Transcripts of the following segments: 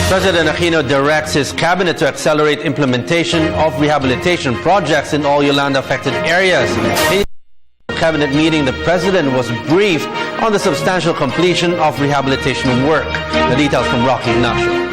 President Aquino directs his cabinet to accelerate implementation of rehabilitation projects in all Yolanda-affected areas. In a cabinet meeting, the president was briefed on the substantial completion of rehabilitation work. The details from Rocky Ignacio.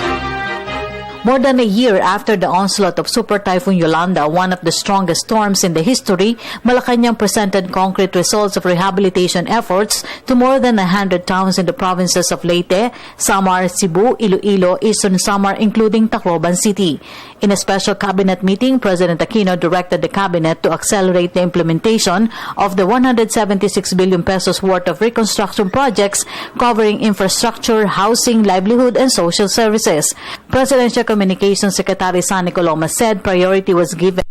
More than a year after the onslaught of Super Typhoon Yolanda, one of the strongest storms in the history, Malacanang presented concrete results of rehabilitation efforts to more than 100 towns in the provinces of Leyte, Samar, Cebu, Iloilo, Eastern Samar, including Tacloban City. In a special cabinet meeting, President Aquino directed the cabinet to accelerate the implementation of the 176 billion pesos worth of reconstruction projects covering infrastructure, housing, livelihood, and social services. Presidential Communications Secretary San Nicoloma said priority was given to the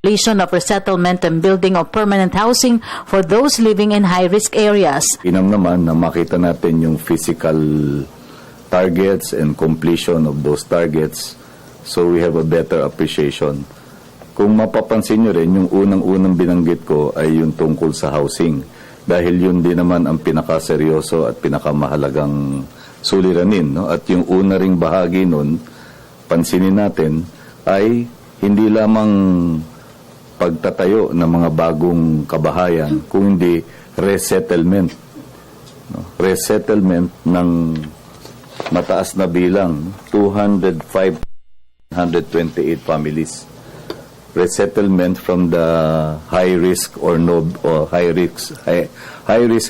completion of resettlement and building of permanent housing for those living in high-risk areas. Inam naman na makita natin yung physical targets and completion of those targets, so we have a better appreciation. Kung mapapansin nyo rin, yung unang-unang binanggit ko ay yung tungkol sa housing. Dahil yun din naman ang pinakaseryoso at pinakamahalagang suliranin. No? At yung una ring bahagi nun, pansinin natin, ay hindi lamang pagtatayo ng mga bagong kabahayan, kung hindi resettlement. No? Resettlement ng mataas na bilang, 205,128 families. Resettlement from the high risk or high risk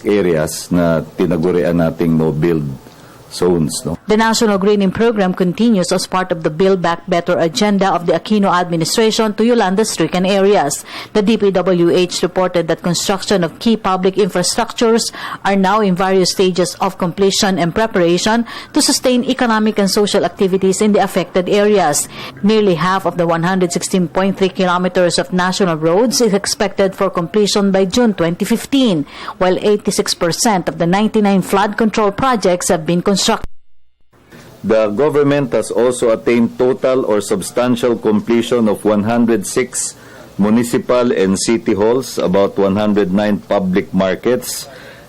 areas na tinagurian nating no build zones. No? The National Greening Program continues as part of the Build Back Better agenda of the Aquino administration to Yolanda-stricken areas. The DPWH reported that construction of key public infrastructures are now in various stages of completion and preparation to sustain economic and social activities in the affected areas. Nearly half of the 116.3 kilometers of national roads is expected for completion by June 2015, while 86% of the 99 flood control projects have been constructed. The government has also attained total or substantial completion of 106 municipal and city halls, about 109 public markets,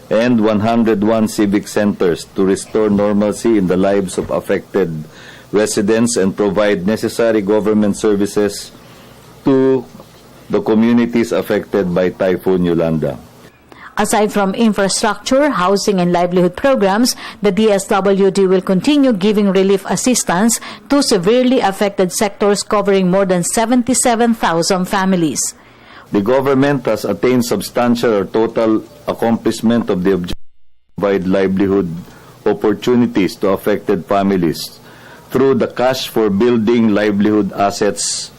and 101 civic centers to restore normalcy in the lives of affected residents and provide necessary government services to the communities affected by Typhoon Yolanda. Aside from infrastructure, housing, and livelihood programs, the DSWD will continue giving relief assistance to severely affected sectors covering more than 77,000 families. The government has attained substantial or total accomplishment of the objective to provide livelihood opportunities to affected families through the Cash for Building Livelihood Assets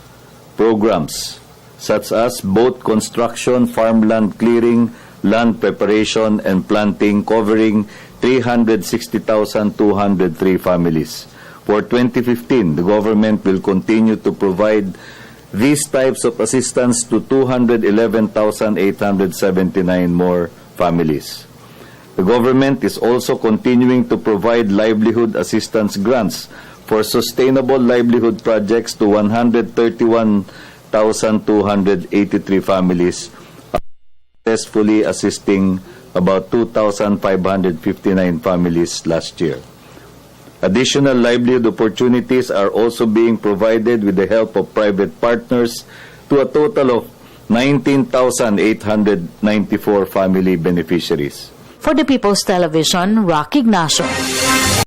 programs, such as boat construction, farmland clearing, land preparation and planting, covering 360,203 families. For 2015, the government will continue to provide these types of assistance to 211,879 more families. The government is also continuing to provide livelihood assistance grants for sustainable livelihood projects to 131,283 families, successfully assisting about 2,559 families last year. Additional livelihood opportunities are also being provided with the help of private partners to a total of 19,894 family beneficiaries. For the People's Television, Rocky Ignacio.